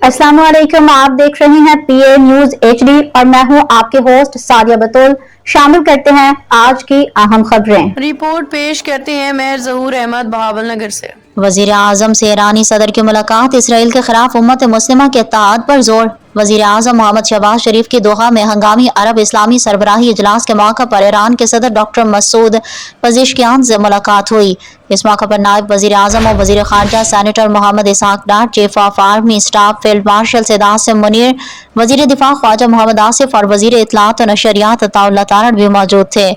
अस्सलाम वालेकुम, आप देख रहे हैं पीए न्यूज एचडी और मैं हूं आपके होस्ट सादिया बतूल। शामिल करते हैं आज की अहम खबरें। रिपोर्ट पेश करते हैं मेहर ज़हूर अहमद बहावल नगर से। वजीर आजम से ईरानी सदर की मुलाकात, इसराइल के खिलाफ उम्मत मुस्लिमा के इत्तेहाद पर जोर। वजीर आजम मोहम्मद शहबाज शरीफ की दोहा में हंगामी अरब इस्लामी सरबराही इजलास के मौका पर ईरान के सदर डॉक्टर मसूद पज़ेश्कियान से मुलाकात हुई। इस मौका पर नायब वजीर आजम और वजीर खारजा senator Mohammad Ishaq Dar, chief of army staff field marshal Syed Asim Munir, वजीर दिफा ख्वाजा मोहम्मद आसिफ और वजीर इत्तलात और नशरियात अताउल्लाह तारड़ भी मौजूद थे।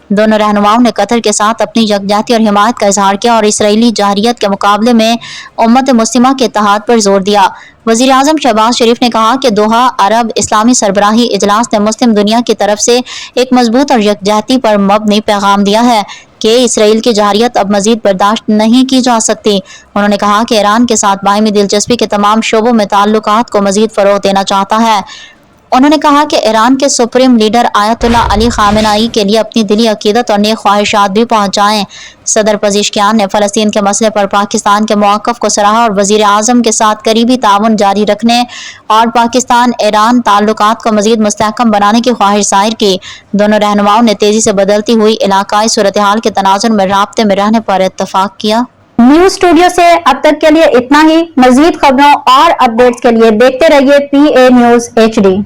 दोनों रहनुमाओं ने कतर के साथ अपनी यकजहती और हिमायत का इजहार किया और इसराइली जहरियत के मुकाबले में उम्मत मुस्लिमा के इत्तेहाद पर जोर दिया। वजीर आजम शहबाज शरीफ ने कहा कि दोहा अरब इस्लामी सरबराही इजलास ने मुस्लिम दुनिया की तरफ से एक मजबूत और यकजहती पर मबनी पैगाम दिया है कि इसराइल की जहरियत अब मजीद बर्दाश्त नहीं की जा सकती। उन्होंने कहा कि ईरान के साथ बाहिमी दिलचस्पी के तमाम शोबों में ताल्लुकात को मजीद फरोग देना चाहता है। उन्होंने कहा कि ईरान के supreme leader Ayatollah Ali Khamenei के लिए अपनी दिली अकीदत और नेक ख्वाहिशात भी पहुंचाएं। सदर पज़ेश्कियान ने फ़लस्तीन के मसले पर पाकिस्तान के मौक़िफ़ को सराहा और वज़ीर आज़म के साथ करीबी ताउन जारी रखने और पाकिस्तान ईरान ताल्लुकात को मज़ीद मुस्तहकम बनाने की ख्वाहिश ज़ाहिर की। दोनों रहनुमाओं ने तेज़ी से बदलती हुई इलाकाई सूरत हाल के तनाज़ुर में राब्ते में रहने पर इत्तफ़ाक़ किया। न्यूज स्टूडियो से अब तक के लिए इतना ही। मज़ीद खबरों और अपडेट्स के लिए देखते रहिए पीए न्यूज एचडी।